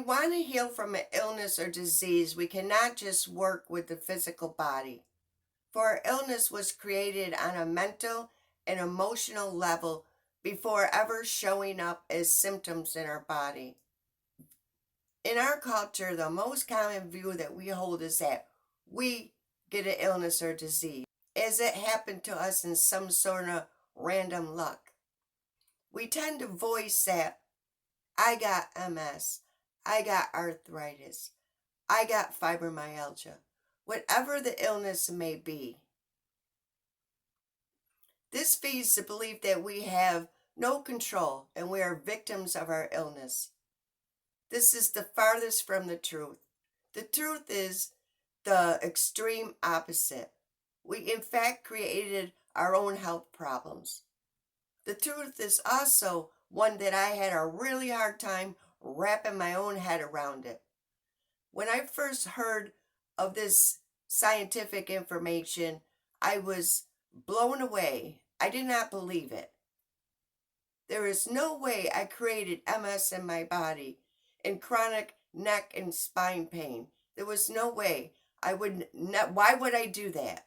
want to heal from an illness or disease, we cannot just work with the physical body. For our illness was created on a mental and emotional level before ever showing up as symptoms in our body. In our culture, the most common view that we hold is that we get an illness or disease, as it happened to us in some sort of random luck. We tend to voice that I got MS, I got arthritis, I got fibromyalgia, whatever the illness may be. This feeds the belief that we have no control and we are victims of our illness. This is the farthest from the truth. The truth is the extreme opposite. We in fact created our own health problems. The truth is also one that I had a really hard time wrapping my own head around it. When I first heard of this scientific information, I was blown away. I did not believe it. There is no way I created MS in my body and chronic neck and spine pain. There was no way. Why would I do that?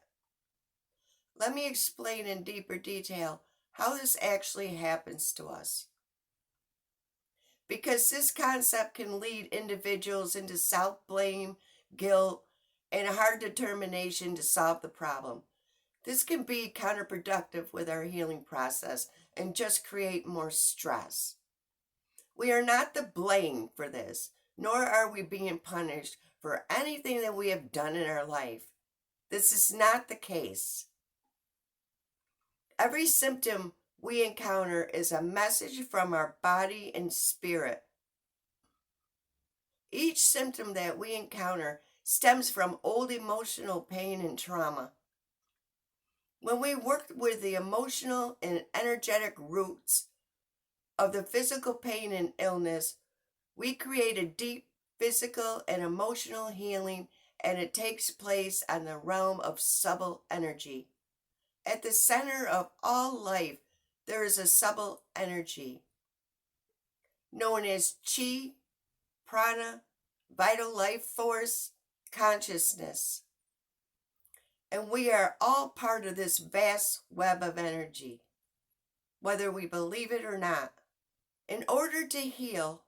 Let me explain in deeper detail how this actually happens to us. Because this concept can lead individuals into self-blame, guilt, and a hard determination to solve the problem. This can be counterproductive with our healing process and just create more stress. We are not to blame for this, nor are we being punished for anything that we have done in our life. This is not the case. Every symptom we encounter is a message from our body and spirit. Each symptom that we encounter stems from old emotional pain and trauma. When we work with the emotional and energetic roots of the physical pain and illness, we create a deep physical and emotional healing, and it takes place on the realm of subtle energy. At the center of all life, there is a subtle energy known as chi, prana, vital life force, consciousness. And we are all part of this vast web of energy, whether we believe it or not. In order to heal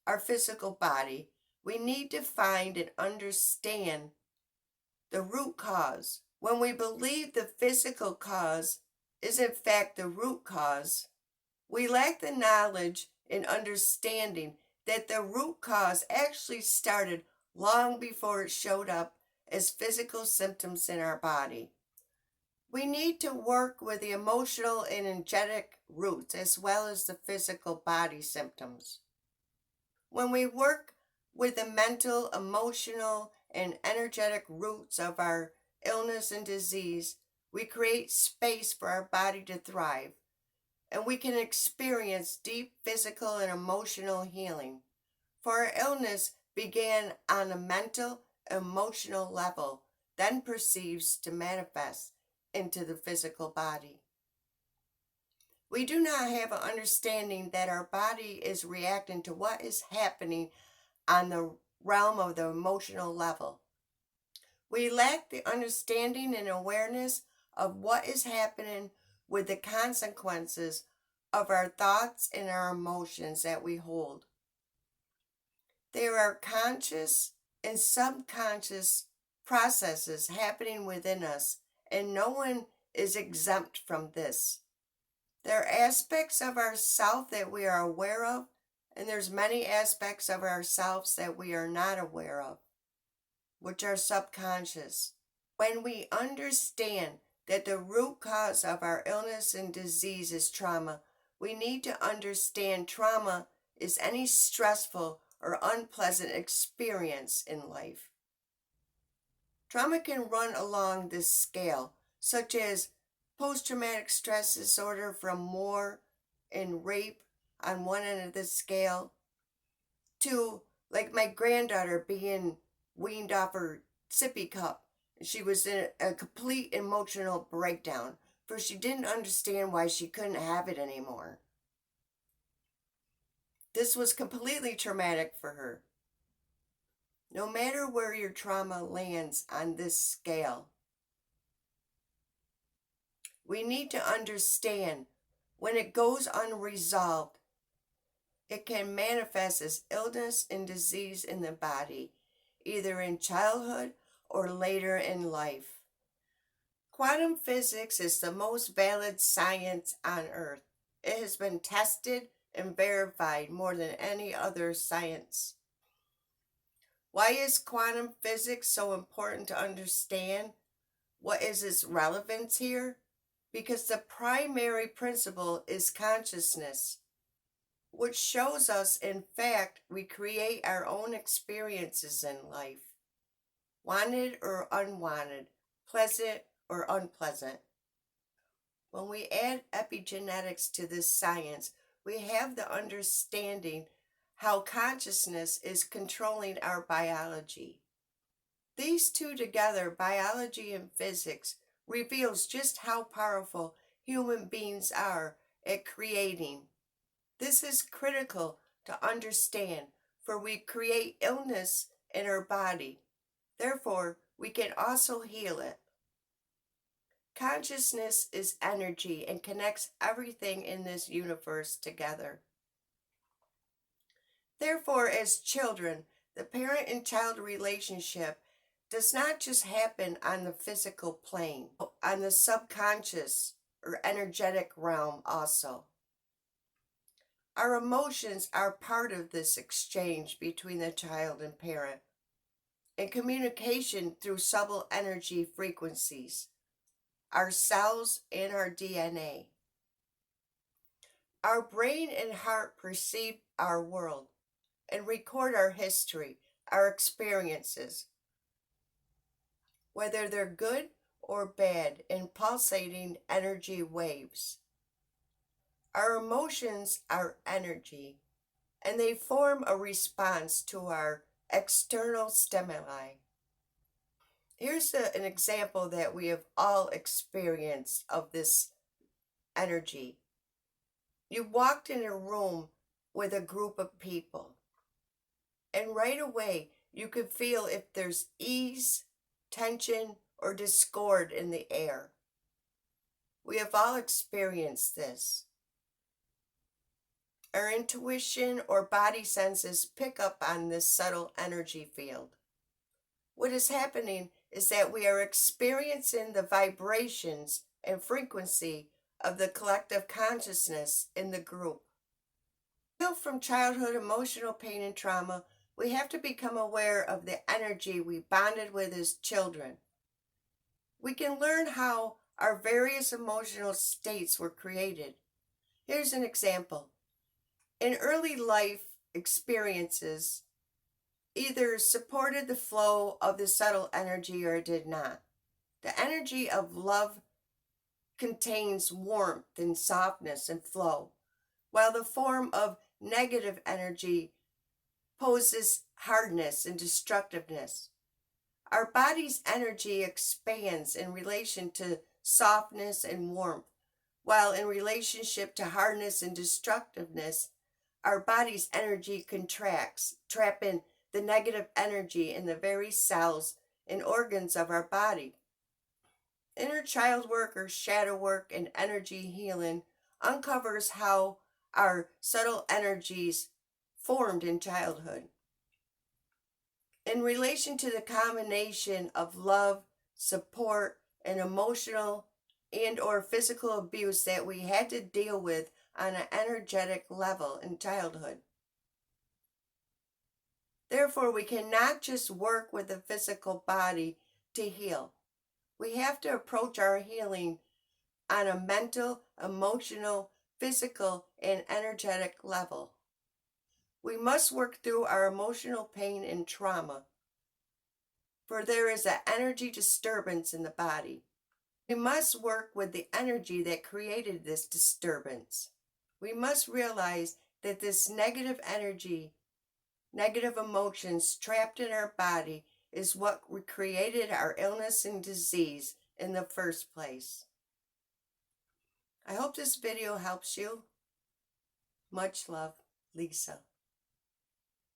our physical body, we need to find and understand the root cause. When we believe the physical cause is in fact the root cause, we lack the knowledge and understanding that the root cause actually started long before it showed up as physical symptoms in our body. We need to work with the emotional and energetic roots as well as the physical body symptoms. When we work with the mental, emotional, and energetic roots of our illness and disease, we create space for our body to thrive, and we can experience deep physical and emotional healing. For our illness began on a mental, emotional level, then perceives to manifest into the physical body. We do not have an understanding that our body is reacting to what is happening on the realm of the emotional level. We lack the understanding and awareness of what is happening with the consequences of our thoughts and our emotions that we hold. There are conscious and subconscious processes happening within us, and no one is exempt from this. There are aspects of ourself that we are aware of, and there's many aspects of ourselves that we are not aware of, which are subconscious. When we understand that the root cause of our illness and disease is trauma, we need to understand trauma is any stressful or unpleasant experience in life. Trauma can run along this scale, such as post-traumatic stress disorder from war and rape on one end of the scale, to like my granddaughter being weaned off her sippy cup. She was in a complete emotional breakdown, for she didn't understand why she couldn't have it anymore. This was completely traumatic for her. No matter where your trauma lands on this scale, we need to understand when it goes unresolved, it can manifest as illness and disease in the body, either in childhood or later in life. Quantum physics is the most valid science on Earth. It has been tested and verified more than any other science. Why is quantum physics so important to understand? What is its relevance here? Because the primary principle is consciousness, which shows us, in fact, we create our own experiences in life, wanted or unwanted, pleasant or unpleasant. When we add epigenetics to this science, we have the understanding how consciousness is controlling our biology. These two together, biology and physics, reveals just how powerful human beings are at creating. This is critical to understand, for we create illness in our body. Therefore, we can also heal it. Consciousness is energy and connects everything in this universe together. Therefore, as children, the parent and child relationship does not just happen on the physical plane, but on the subconscious or energetic realm also. Our emotions are part of this exchange between the child and parent, and communication through subtle energy frequencies, our cells and our DNA. Our brain and heart perceive our world and record our history, our experiences, whether they're good or bad, in pulsating energy waves. Our emotions are energy, and they form a response to our external stimuli. Here's an example that we have all experienced of this energy. You walked in a room with a group of people, and right away you could feel if there's ease, tension, or discord in the air. We have all experienced this. Our intuition or body senses pick up on this subtle energy field. What is happening is that we are experiencing the vibrations and frequency of the collective consciousness in the group. From childhood emotional pain and trauma, we have to become aware of the energy we bonded with as children. We can learn how our various emotional states were created. Here's an example. In early life experiences, either supported the flow of the subtle energy or did not. The energy of love contains warmth and softness and flow, while the form of negative energy poses hardness and destructiveness. Our body's energy expands in relation to softness and warmth, while in relationship to hardness and destructiveness, our body's energy contracts, trapping the negative energy in the very cells and organs of our body. Inner child work or shadow work and energy healing uncovers how our subtle energies formed in childhood. In relation to the combination of love, support, and emotional and or physical abuse that we had to deal with on an energetic level in childhood. Therefore, we cannot just work with the physical body to heal. We have to approach our healing on a mental, emotional, physical, and energetic level. We must work through our emotional pain and trauma, for there is an energy disturbance in the body. We must work with the energy that created this disturbance. We must realize that this negative energy, negative emotions trapped in our body is what created our illness and disease in the first place. I hope this video helps you. Much love, Lisa.